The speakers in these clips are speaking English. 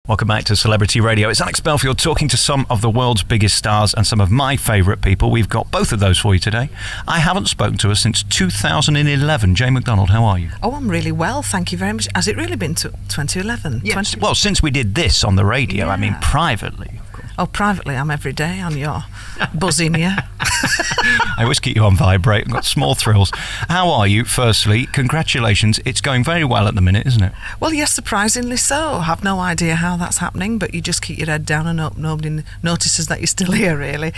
Welcome back to Celebrity Radio. It's Alex Belfield talking to some of the world's biggest stars and some of my favourite people. We've got both of those for you today. I haven't spoken to her since 2011. Jane McDonald, how are you? Oh, I'm really well, thank you very much. Has it really been to 2011? Yes. Well, since we did this on the radio, Yeah. I mean, privately. Oh, privately, I'm every day on your buzzing you. I always keep you on vibrate. I've got small thrills. How are you, firstly? Congratulations. It's going very well at the minute, isn't it? Well, yes, surprisingly so. I have no idea how that's happening, but you just keep your head down and up. Nobody notices that you're still here, really.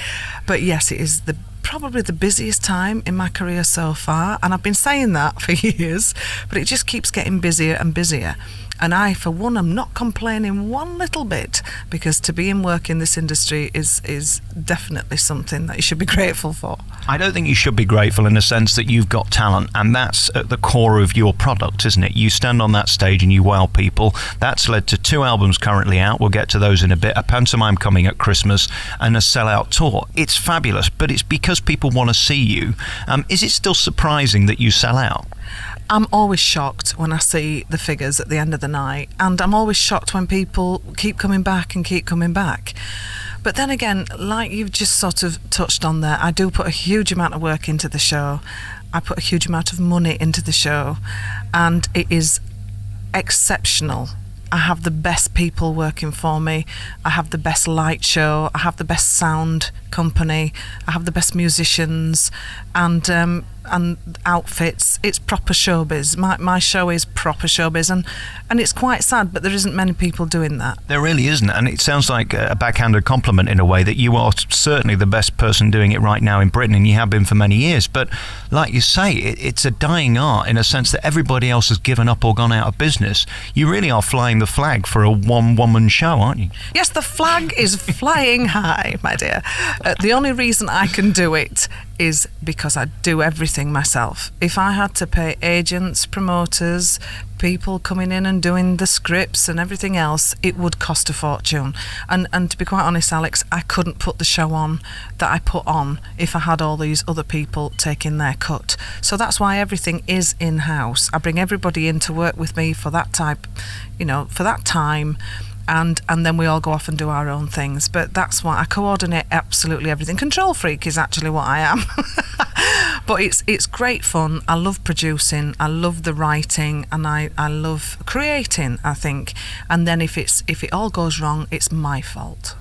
But yes, it is probably the busiest time in my career so far, and I've been saying that for years, but it just keeps getting busier and busier. And I, for one, am not complaining one little bit, because to be in work in this industry is definitely something that you should be grateful for. I don't think you should be grateful in the sense that you've got talent, and that's at the core of your product, isn't it? You stand on that stage and you wow people. That's led to 2 albums currently out. We'll get to those in a bit. A pantomime coming at Christmas and a sellout tour. It's fabulous, but it's because people want to see you. Is it still surprising that you sell out? I'm always shocked when I see the figures at the end of the night, and I'm always shocked when people keep coming back and keep coming back. But then again, like you've just sort of touched on there, I do put a huge amount of work into the show. I put a huge amount of money into the show, and it is exceptional. I have the best people working for me. I have the best light show. I have the best sound company. I have the best musicians and outfits. It's proper showbiz. My show is proper showbiz, and it's quite sad, but there isn't many people doing that. There really isn't, and it sounds like a backhanded compliment in a way that you are certainly the best person doing it right now in Britain, and you have been for many years. But like you say, it's a dying art in a sense that everybody else has given up or gone out of business. You really are flying the flag for a one-woman show, aren't you? Yes, the flag is flying high, my dear. The only reason I can do it is because I do everything myself. If I had to pay agents, promoters, people coming in and doing the scripts and everything else, it would cost a fortune. And to be quite honest, Alex, I couldn't put the show on that I put on if I had all these other people taking their cut. So that's why everything is in-house. I bring everybody in to work with me for that type, for that time. And then we all go off and do our own things. But that's why I coordinate absolutely everything. Control freak is actually what I am. But it's great fun. I love producing. I love the writing, and I love creating, I think. And then if it all goes wrong, it's my fault.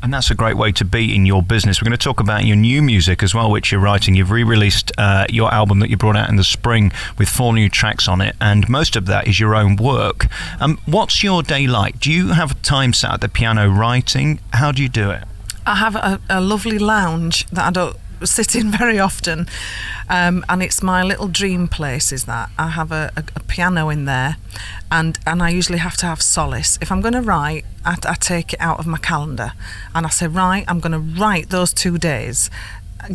And that's a great way to be in your business. We're going to talk about your new music as well, which you're writing. You've re-released your album that you brought out in the spring with 4 new tracks on it, and most of that is your own work. What's your day like? Do you have time sat at the piano writing? How do you do it? I have a lovely lounge that I don't sit in very often, and it's my little dream place. Is that I have a piano in there, and I usually have to have solace. If I'm going to write, I take it out of my calendar and I say, right, I'm going to write those 2 days,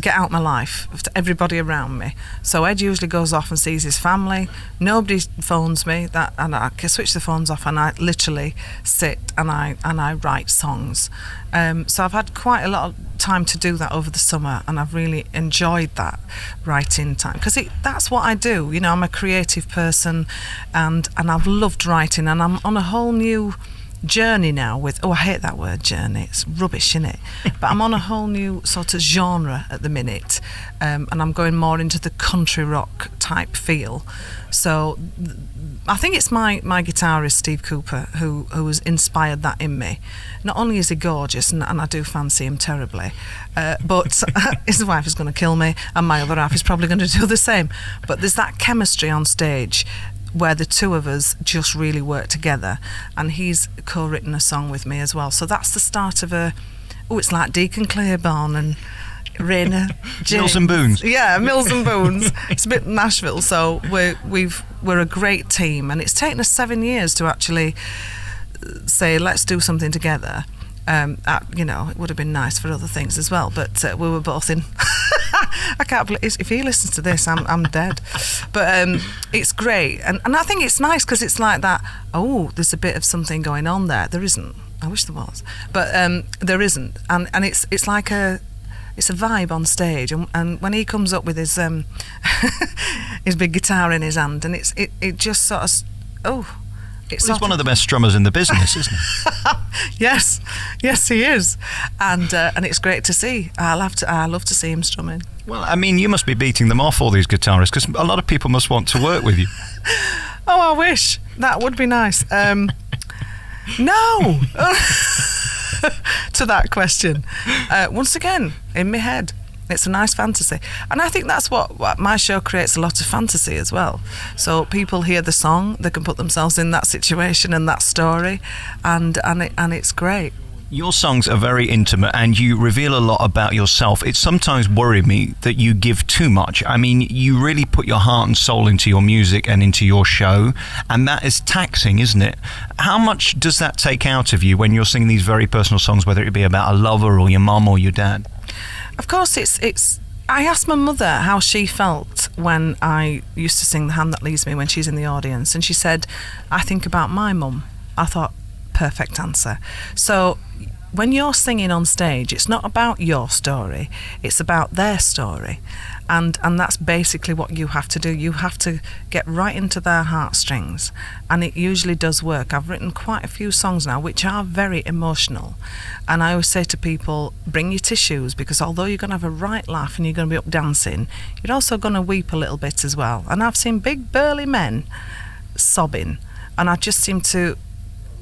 get out my life to everybody around me. So Ed usually goes off and sees his family. Nobody phones me, and I can switch the phones off, and I literally sit and I write songs. So I've had quite a lot of time to do that over the summer, and I've really enjoyed that writing time, because that's what I do. I'm a creative person, and I've loved writing, and I'm on a whole new journey now with, I hate that word journey, it's rubbish, innit? But I'm on a whole new sort of genre at the minute, and I'm going more into the country rock type feel. So I think it's my guitarist Steve Cooper who has inspired that in me. Not only is he gorgeous, and I do fancy him terribly, but his wife is going to kill me, and my other half is probably going to do the same. But there's that chemistry on stage where the two of us just really work together, and he's co-written a song with me as well. So that's the start of it's like Deacon Claiborne and Rainer James. Mills and Boons. Yeah, Mills and Boons. It's a bit Nashville, so we're a great team, and it's taken us 7 years to actually say, let's do something together. It would have been nice for other things as well, but we were both in. I can't believe, if he listens to this, I'm dead. But it's great, and I think it's nice because it's like that. Oh, there's a bit of something going on there. There isn't. I wish there was, but there isn't, and it's like it's a vibe on stage, and when he comes up with his his big guitar in his hand, and it just sort of It's he's one of the best strummers in the business, isn't he? Yes, he is, and it's great to see. I love to see him strumming. Well, I mean, you must be beating them off, all these guitarists, because a lot of people must want to work with you. Oh, I wish. That would be nice. No. To that question, once again, in my head, it's a nice fantasy, and I think that's what my show creates, a lot of fantasy as well. So people hear the song, they can put themselves in that situation and that story, and it's great. Your songs are very intimate and you reveal a lot about yourself. It sometimes worries me that you give too much. I mean, you really put your heart and soul into your music and into your show, and that is taxing, isn't it? How much does that take out of you when you're singing these very personal songs, whether it be about a lover or your mum or your dad? Of course, it's. I asked my mother how she felt when I used to sing The Hand That Leads Me when she's in the audience, and she said, I think about my mum. I thought, perfect answer. So when you're singing on stage, it's not about your story, it's about their story, and that's basically what you have to do. You have to get right into their heartstrings, and it usually does work. I've written quite a few songs now which are very emotional, and I always say to people, bring your tissues, because although you're going to have a right laugh and you're going to be up dancing, you're also going to weep a little bit as well. And I've seen big burly men sobbing, and I just seem to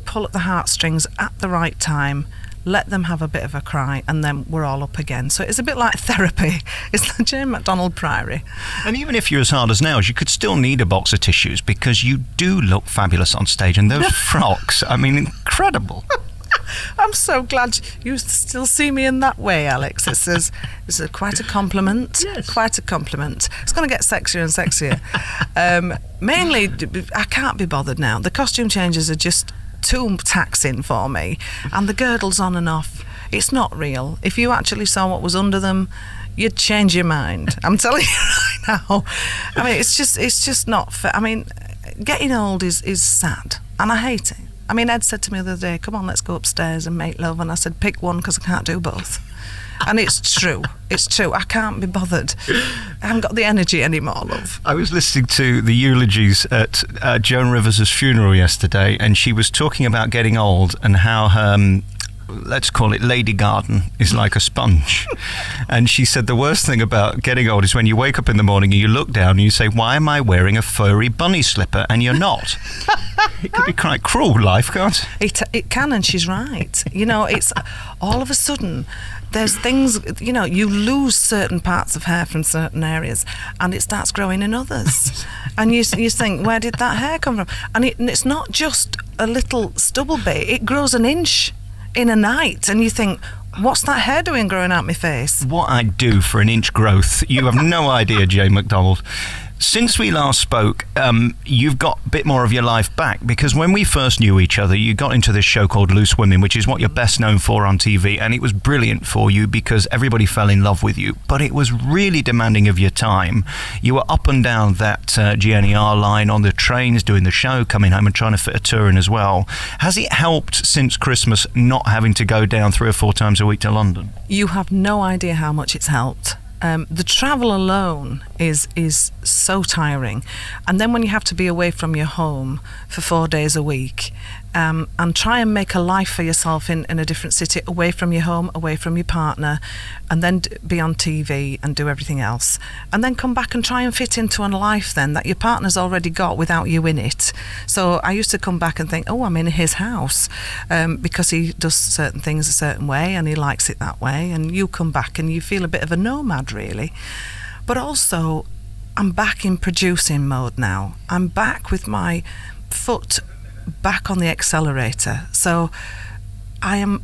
pull at the heartstrings at the right time, let them have a bit of a cry, and then we're all up again. So it's a bit like therapy. It's the Jane McDonald Priory. And even if you're as hard as nails, you could still need a box of tissues, because you do look fabulous on stage, and those frocks, I mean, incredible. I'm so glad you still see me in that way, Alex. It's quite a compliment. Yes. Quite a compliment. It's going to get sexier and sexier. Mainly, I can't be bothered now. The costume changes are just too taxing for me, and the girdles on and off, it's not real. If you actually saw what was under them, you'd change your mind. I'm telling you right now. I mean, it's just not fair. I mean, getting old is sad, and I hate it. I mean, Ed said to me the other day, come on, let's go upstairs and make love, and I said, pick one, because I can't do both. And it's true. I can't be bothered. I haven't got the energy anymore, love. I was listening to the eulogies at Joan Rivers' funeral yesterday, and she was talking about getting old and how her, let's call it Lady Garden, is like a sponge. And she said the worst thing about getting old is when you wake up in the morning and you look down and you say, why am I wearing a furry bunny slipper? And you're not. It could be quite cruel, life, can't it? It can, and she's right. You know, it's all of a sudden, there's things, you know, you lose certain parts of hair from certain areas, and it starts growing in others. And you think, where did that hair come from? And it's not just a little stubble bit, it grows an inch in a night, and you think, what's that hair doing growing out my face? What I'd do for an inch growth, you have no idea, Jane McDonald. Since we last spoke, you've got a bit more of your life back, because when we first knew each other, you got into this show called Loose Women, which is what you're best known for on TV, and it was brilliant for you because everybody fell in love with you, but it was really demanding of your time. You were up and down that GNER line on the trains, doing the show, coming home and trying to fit a tour in as well. Has it helped since Christmas not having to go down 3 or 4 times a week to London? You have no idea how much it's helped. The travel alone is so tiring, and then when you have to be away from your home for 4 days a week, and try and make a life for yourself in a different city, away from your home, away from your partner, and then be on TV and do everything else, and then come back and try and fit into a life then that your partner's already got without you in it. So I used to come back and think, oh, I'm in his house, because he does certain things a certain way and he likes it that way, and you come back and you feel a bit of a nomad, really. But also, I'm back in producing mode now. I'm back with my foot back on the accelerator. So I am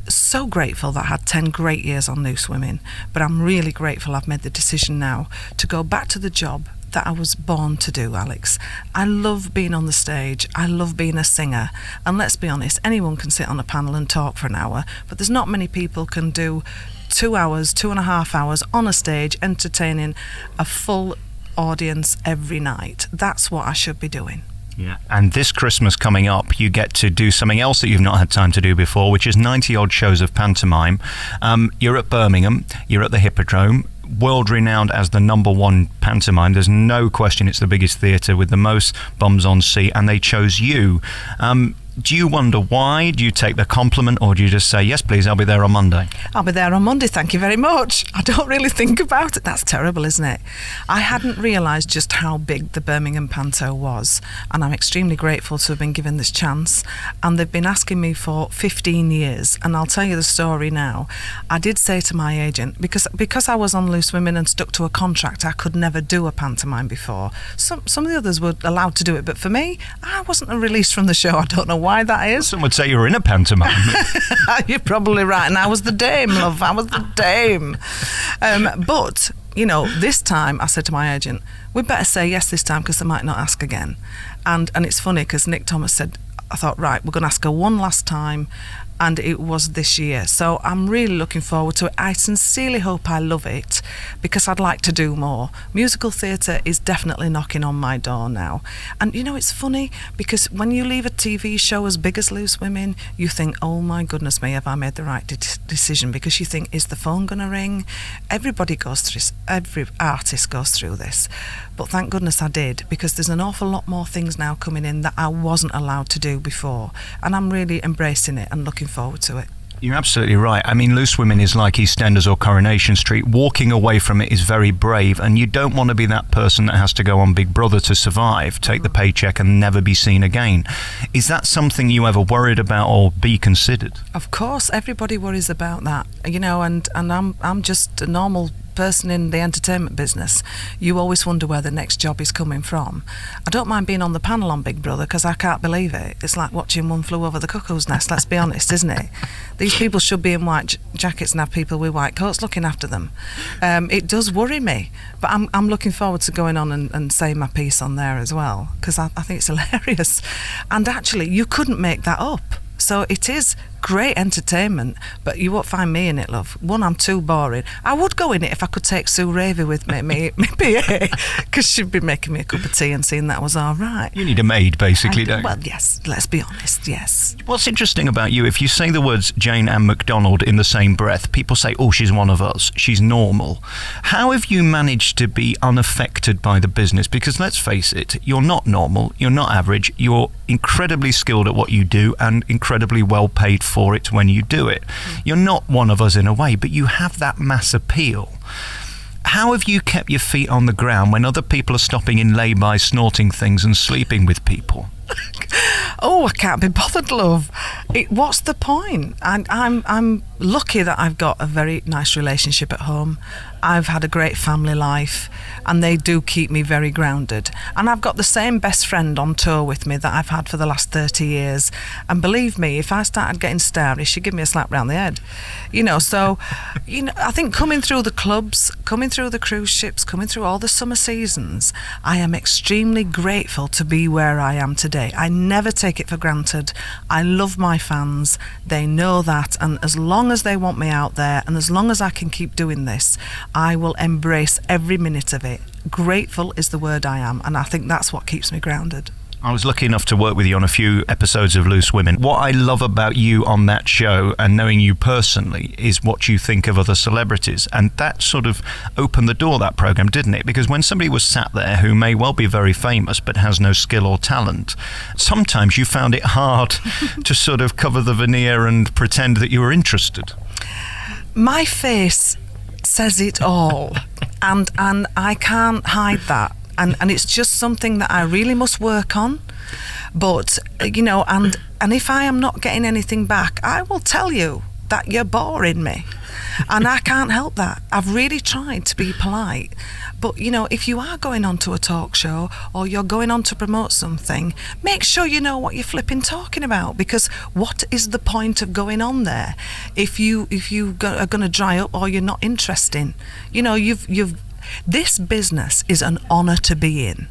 so grateful that I had 10 great years on Loose Women, but I'm really grateful I've made the decision now to go back to the job that I was born to do, Alex. I love being on the stage. I love being a singer. And let's be honest, anyone can sit on a panel and talk for an hour, but there's not many people can do 2 hours, 2.5 hours on a stage entertaining a full audience every night. That's what I should be doing. Yeah, and this Christmas coming up, you get to do something else that you've not had time to do before, which is 90 odd shows of pantomime. You're at Birmingham, you're at the Hippodrome. world renowned as the #1 pantomime. There's no question it's the biggest theatre with the most bums on seat, and they chose you. Do you wonder why? Do you take the compliment, or do you just say, yes, please, I'll be there on Monday? I'll be there on Monday, thank you very much. I don't really think about it. That's terrible, isn't it? I hadn't realised just how big the Birmingham Panto was, and I'm extremely grateful to have been given this chance. And they've been asking me for 15 years, and I'll tell you the story now. I did say to my agent, because I was on Loose Women and stuck to a contract, I could never do a pantomime before. Some of the others were allowed to do it, but for me, I wasn't released from the show. I don't know why that is. Some would say you were in a pantomime. You're probably right, and I was the dame, love. I was the dame. But this time I said to my agent, we'd better say yes this time because they might not ask again. And it's funny because Nick Thomas said, I thought, right, we're going to ask her one last time, and it was this year. So I'm really looking forward to it. I sincerely hope I love it because I'd like to do more. Musical theatre is definitely knocking on my door now. And it's funny because when you leave a TV show as big as Loose Women, you think, oh my goodness me, have I made the right decision? Because you think, is the phone going to ring? Everybody goes through this. Every artist goes through this. But thank goodness I did, because there's an awful lot more things now coming in that I wasn't allowed to do before. And I'm really embracing it and looking forward to it. You're absolutely right. I mean, Loose Women is like EastEnders or Coronation Street. Walking away from it is very brave, and you don't want to be that person that has to go on Big Brother to survive, take the paycheck and never be seen again. Is that something you ever worried about or be considered? Of course, everybody worries about that, and I'm just a normal person in the entertainment business. You always wonder where the next job is coming from. I don't mind being on the panel on Big Brother because I can't believe it. It's like watching One Flew Over the Cuckoo's Nest, let's be honest, isn't it? These people should be in white jackets and have people with white coats looking after them. It does worry me, but I'm looking forward to going on and saying my piece on there as well, because I think it's hilarious. And actually, you couldn't make that up. So it is great entertainment, but you won't find me in it, love. One, I'm too boring. I would go in it if I could take Sue Ravy with me PA, because she'd be making me a cup of tea and seeing that was all right. You need a maid, basically, don't you? Well, yes, let's be honest, yes. What's interesting about you, if you say the words Jane and McDonald in the same breath, people say, oh, she's one of us, she's normal. How have you managed to be unaffected by the business? Because let's face it, you're not normal, you're not average, you're incredibly skilled at what you do and incredibly well paid for it when you do it. You're not one of us in a way, but you have that mass appeal. How have you kept your feet on the ground when other people are stopping in lay-by, snorting things and sleeping with people? Oh, I can't be bothered, love. What's the point? I'm lucky that I've got a very nice relationship at home. I've had a great family life, and they do keep me very grounded. And I've got the same best friend on tour with me that I've had for the last 30 years. And believe me, if I started getting starry, she'd give me a slap round the head. So, I think coming through the clubs, coming through the cruise ships, coming through all the summer seasons, I am extremely grateful to be where I am today. I never take it for granted. I love my fans. They know that. And as long as they want me out there, and as long as I can keep doing this, I will embrace every minute of it. Grateful is the word I am, and I think that's what keeps me grounded. I was lucky enough to work with you on a few episodes of Loose Women. What I love about you on that show, and knowing you personally, is what you think of other celebrities. And that sort of opened the door, that programme, didn't it? Because when somebody was sat there who may well be very famous but has no skill or talent, sometimes you found it hard to sort of cover the veneer and pretend that you were interested. My face says it all, and I can't hide that, and it's just something that I really must work on. But and if I am not getting anything back, I will tell you that you're boring me, and I can't help that. I've really tried to be polite, but if you are going on to a talk show or you're going on to promote something, make sure you know what you're flipping talking about, because what is the point of going on there if you are going to dry up or you're not interesting? This business is an honour to be in,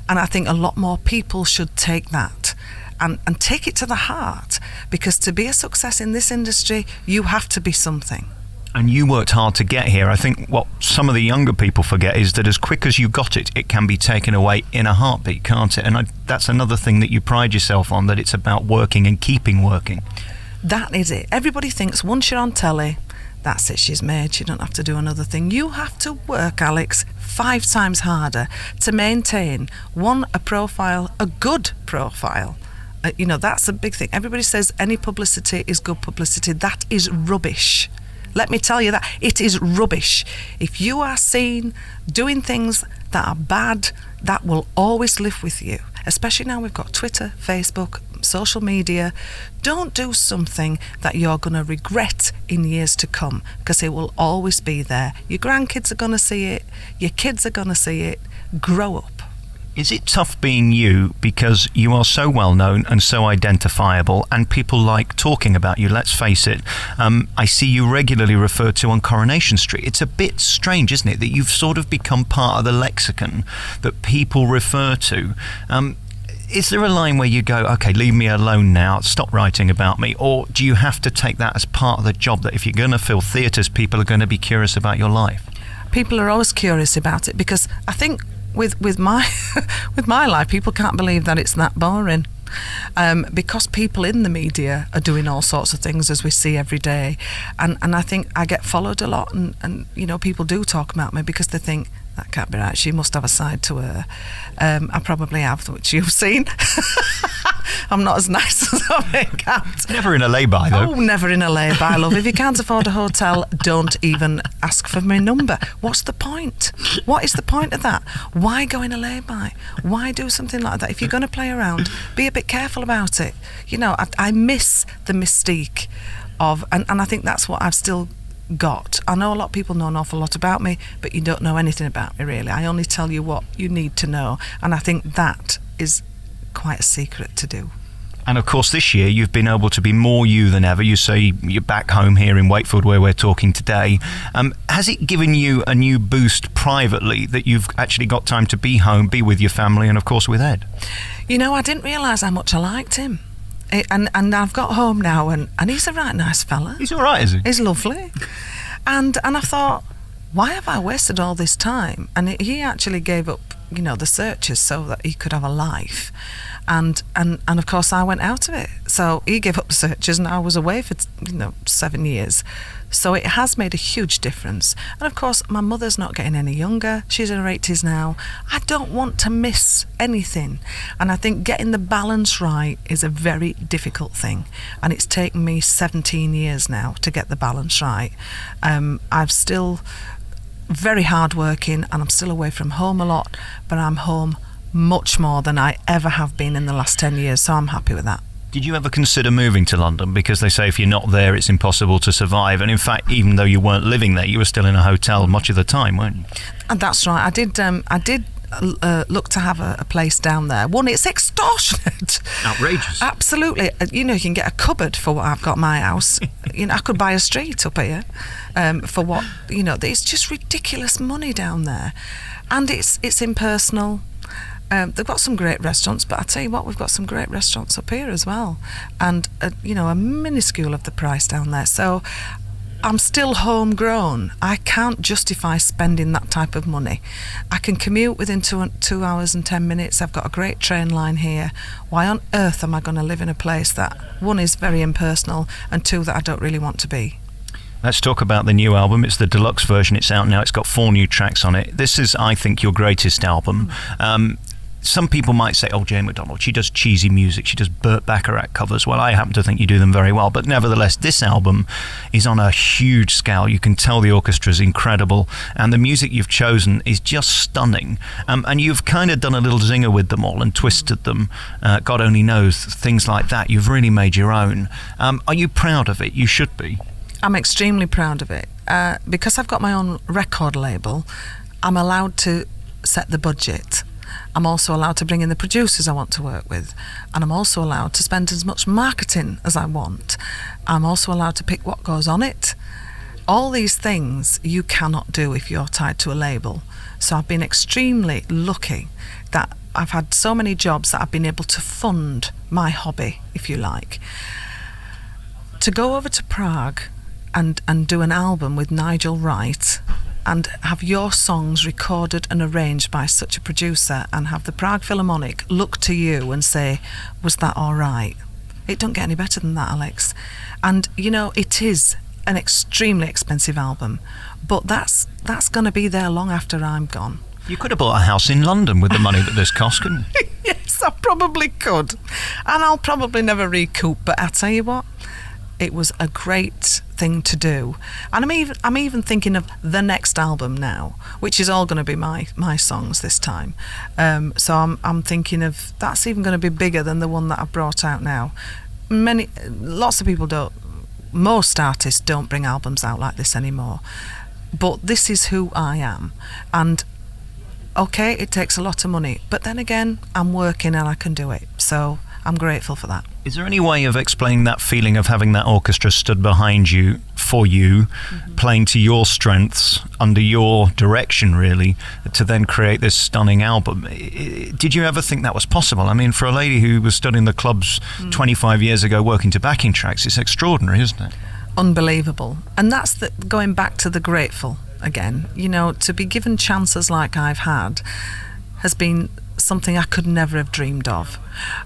and I think a lot more people should take that and take it to the heart, because to be a success in this industry, you have to be something. And you worked hard to get here. I think what some of the younger people forget is that as quick as you got it, it can be taken away in a heartbeat, can't it? And that's another thing that you pride yourself on, that it's about working and keeping working. That is it. Everybody thinks once you're on telly, that's it, she's made. She don't have to do another thing. You have to work, Alex, 5 times harder to maintain a profile, a good profile. That's a big thing. Everybody says any publicity is good publicity. That is rubbish. Let me tell you that. It is rubbish. If you are seen doing things that are bad, that will always live with you. Especially now we've got Twitter, Facebook, social media. Don't do something that you're going to regret in years to come, because it will always be there. Your grandkids are going to see it. Your kids are going to see it. Grow up. Is it tough being you because you are so well known and so identifiable, and people like talking about you? Let's face it. I see you regularly referred to on Coronation Street. It's a bit strange, isn't it, that you've sort of become part of the lexicon that people refer to. Is there a line where you go, okay, leave me alone now, stop writing about me? Or do you have to take that as part of the job, that if you're going to fill theatres, people are going to be curious about your life? People are always curious about it, because I think with my with my life, people can't believe that it's that boring. Because people in the media are doing all sorts of things, as we see every day, and I think I get followed a lot, and people do talk about me because they think, that can't be right, she must have a side to her. I probably have, which you've seen. I'm not as nice as I make out. Never in a lay-by, though. Oh, never in a lay-by, love. If you can't afford a hotel, don't even ask for my number. What's the point? What is the point of that? Why go in a lay-by? Why do something like that? If you're going to play around, be a bit careful about it. I miss the mystique of, and I think that's what I've still got. I know a lot of people know an awful lot about me, but you don't know anything about me, really. I only tell you what you need to know, and I think that is quite a secret to do. And of course, this year you've been able to be more you than ever. You say you're back home here in Wakefield, where we're talking today. Has it given you a new boost privately, that you've actually got time to be home, be with your family, and of course with Ed? I didn't realise how much I liked him. And I've got home now, and he's a right nice fella. He's all right, is he? He's lovely. And I thought, why have I wasted all this time? And he actually gave up, the searches so that he could have a life. And of course I went out of it. So he gave up the searches, and I was away for 7 years. So it has made a huge difference. And of course my mother's not getting any younger. She's in her 80s now. I don't want to miss anything. And I think getting the balance right is a very difficult thing. And it's taken me 17 years now to get the balance right. I'm still very hardworking, and I'm still away from home a lot, but I'm home much more than I ever have been in the last 10 years, so I'm happy with that. Did you ever consider moving to London? Because they say if you're not there, it's impossible to survive. And in fact, even though you weren't living there, you were still in a hotel much of the time, weren't you? And that's right. I did look to have a place down there. One, it's extortionate. Outrageous. Absolutely. You can get a cupboard for what I've got in my house. I could buy a street up here for what, it's just ridiculous money down there. And it's impersonal. They've got some great restaurants, but I tell you what, we've got some great restaurants up here as well, and a minuscule of the price down there. So I'm still homegrown. I can't justify spending that type of money. I can commute within 2 hours and 10 minutes. I've got a great train line here. Why on earth am I going to live in a place that, one, is very impersonal, and two, that I don't really want to be? Let's talk about the new album. It's the deluxe version. It's out now. It's got 4 new tracks on it. This is, I think, your greatest album. Some people might say, Jane McDonald, she does cheesy music, she does Burt Bacharach covers. Well, I happen to think you do them very well. But nevertheless, this album is on a huge scale. You can tell the orchestra is incredible, and the music you've chosen is just stunning. And you've kind of done a little zinger with them all and twisted them. God only knows, things like that. You've really made your own. Are you proud of it? You should be. I'm extremely proud of it. Because I've got my own record label, I'm allowed to set the budget. I'm also allowed to bring in the producers I want to work with, and I'm also allowed to spend as much marketing as I want. I'm also allowed to pick what goes on it. All these things you cannot do if you're tied to a label. So I've been extremely lucky that I've had so many jobs that I've been able to fund my hobby, if you like. To go over to Prague and do an album with Nigel Wright and have your songs recorded and arranged by such a producer, and have the Prague Philharmonic look to you and say, was that all right? It don't get any better than that, Alex. And it is an extremely expensive album, but that's going to be there long after I'm gone. You could have bought a house in London with the money that this cost, couldn't you? Yes, I probably could. And I'll probably never recoup, but I tell you what, it was a great thing to do. And I'm even thinking of the next album now, which is all going to be my songs this time. So I'm thinking of that's even going to be bigger than the one that I've brought out now. Lots of people don't. Most artists don't bring albums out like this anymore. But this is who I am. And okay, it takes a lot of money, but then again, I'm working and I can do it. So I'm grateful for that. Is there any way of explaining that feeling of having that orchestra stood behind you, for you, playing to your strengths, under your direction, really, to then create this stunning album? Did you ever think that was possible? I mean, for a lady who was stood in the clubs 25 years ago working to backing tracks, it's extraordinary, isn't it? Unbelievable. And that's going back to the grateful again. You know, to be given chances like I've had has been something I could never have dreamed of.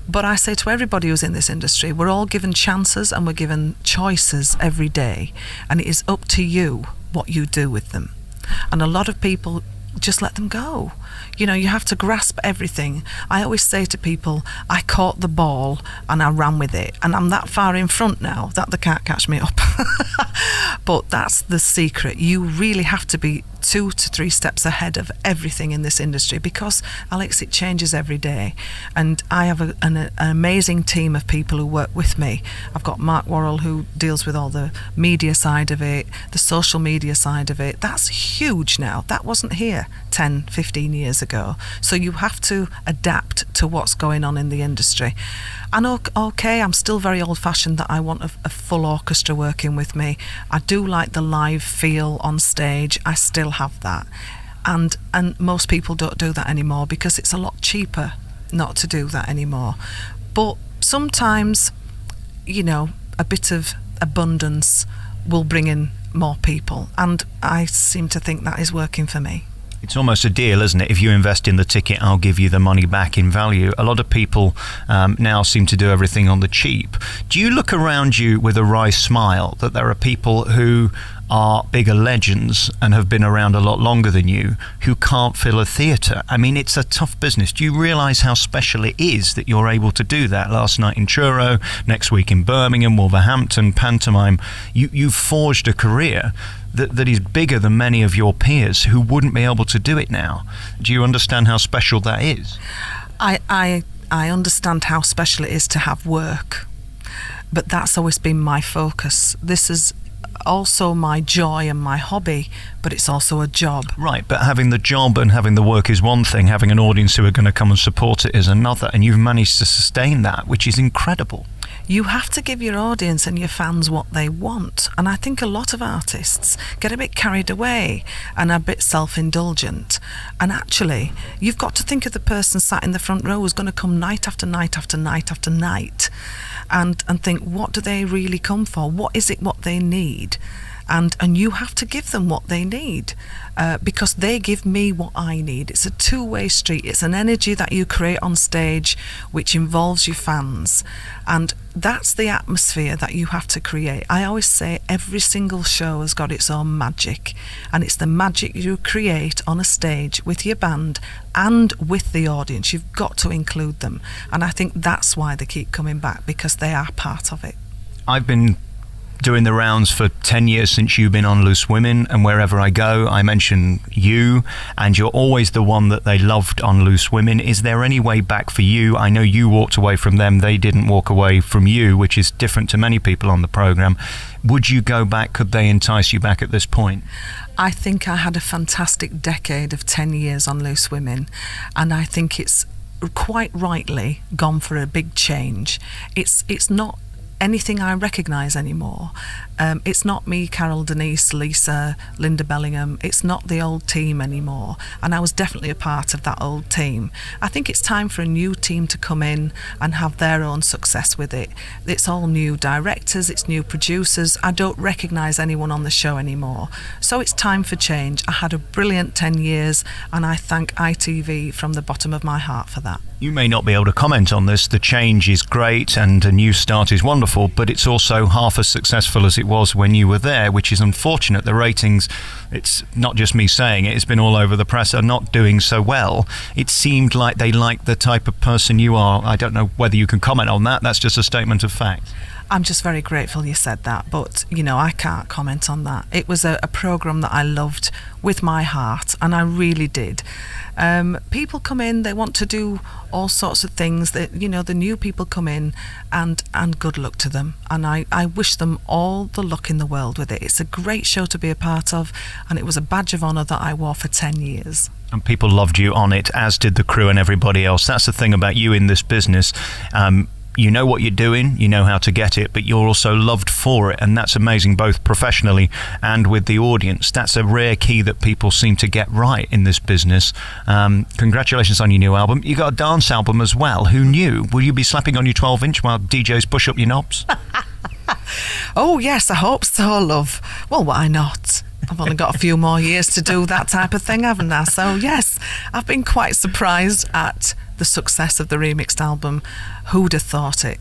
But I say to everybody who's in this industry, we're all given chances and we're given choices every day, and it is up to you what you do with them. And a lot of people just let them go. You know, you have to grasp everything. I always say to people, I caught the ball and I ran with it, and I'm that far in front now that they can't catch me up. But that's the secret. You really have to be 2 to 3 steps ahead of everything in this industry, because, Alex, it changes every day. And I have an amazing team of people who work with me. I've got Mark Worrell, who deals with all the media side of it, the social media side of it. That's huge now. That wasn't here 10, 15 years ago. So you have to adapt to what's going on in the industry. And okay, I'm still very old-fashioned that I want a full orchestra working with me. I do like the live feel on stage. I still have that. And most people don't do that anymore because it's a lot cheaper not to do that anymore. But sometimes, you know, a bit of abundance will bring in more people. And I seem to think that is working for me. It's almost a deal, isn't it? If you invest in the ticket, I'll give you the money back in value. A lot of people now seem to do everything on the cheap. Do you look around you with a wry smile that there are people who are bigger legends and have been around a lot longer than you who can't fill a theatre? I mean, it's a tough business. Do you realise how special it is that you're able to do that? Last night in Truro, next week in Birmingham, Wolverhampton, Pantomime. You've forged a career that is bigger than many of your peers who wouldn't be able to do it now. Do you understand how special that is? I understand how special it is to have work, but that's always been my focus. This is also my joy and my hobby, but it's also a job. Right, but having the job and having the work is one thing, having an audience who are going to come and support it is another, and you've managed to sustain that, which is incredible. You have to give your audience and your fans what they want. And I think a lot of artists get a bit carried away and a bit self-indulgent. And actually, you've got to think of the person sat in the front row who's going to come night after night after night after night and think, what do they really come for? What is it what they need? And you have to give them what they need because they give me what I need. It's a two-way street. It's an energy that you create on stage which involves your fans, and that's the atmosphere that you have to create. I always say every single show has got its own magic, and it's the magic you create on a stage with your band and with the audience. You've got to include them, and I think that's why they keep coming back, because they are part of it. I've been doing the rounds for 10 years since you've been on Loose Women, and wherever I go I mention you, and you're always the one that they loved on Loose Women. Is there any way back for you? I know you walked away from them, they didn't walk away from you, which is different to many people on the programme. Would you go back? Could they entice you back at this point? I think I had a fantastic decade of 10 years on Loose Women, and I think it's quite rightly gone for a big change. It's not anything I recognise anymore. It's not me, Carol, Denise, Lisa, Linda Bellingham. It's not the old team anymore, and I was definitely a part of that old team. I think it's time for a new team to come in and have their own success with it. It's all new directors, it's new producers. I don't recognise anyone on the show anymore, so it's time for change. I had a brilliant 10 years, and I thank ITV from the bottom of my heart for that. You may not be able to comment on this. The change is great and a new start is wonderful. wonderful, but it's also half as successful as it was when you were there, which is unfortunate. The ratings, it's not just me saying it, it's been all over the press, are not doing so well. It seemed like they liked the type of person you are. I don't know whether you can comment on that. That's just a statement of fact. I'm just very grateful you said that, but I can't comment on that. It was a programme that I loved with my heart, and I really did. People come in, they want to do all sorts of things. That the new people come in, and good luck to them. And I wish them all the luck in the world with it. It's a great show to be a part of, and it was a badge of honour that I wore for 10 years. And people loved you on it, as did the crew and everybody else. That's the thing about you in this business. You know what you're doing, you know how to get it, but you're also loved for it, and that's amazing, both professionally and with the audience. That's a rare key that people seem to get right in this business. Congratulations on your new album. You got a dance album as well. Who knew? Will you be slapping on your 12-inch while DJs push up your knobs? Oh yes, I hope so, love. Well, why not? I've only got a few more years to do that type of thing, haven't I? So yes, I've been quite surprised at the success of the remixed album. Who'd have thought it?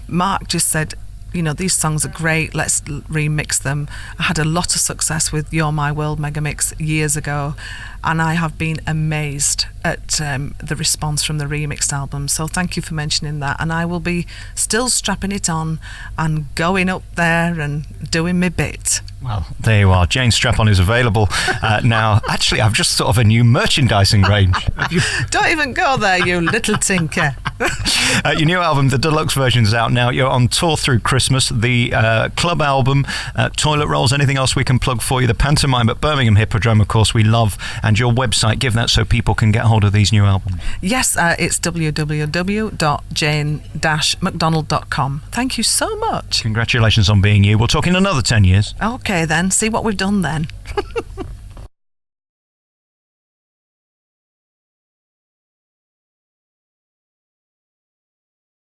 Mark just said, these songs are great, let's remix them. I had a lot of success with You're My World Megamix years ago, and I have been amazed at the response from the remixed album. So thank you for mentioning that, and I will be still strapping it on and going up there and doing my bit. Well, there you are. Jane Strap-on is available now. Actually, I've just thought of a new merchandising range. Don't even go there, you little tinker. Your new album, the deluxe version, is out now. You're on tour through Christmas. The club album, toilet rolls, anything else we can plug for you? The Pantomime at Birmingham Hippodrome, of course, we love. And your website, give that so people can get hold of these new albums. Yes, it's www.jane-mcdonald.com. Thank you so much. Congratulations on being you. We'll talk in another 10 years. Okay then, see what we've done then.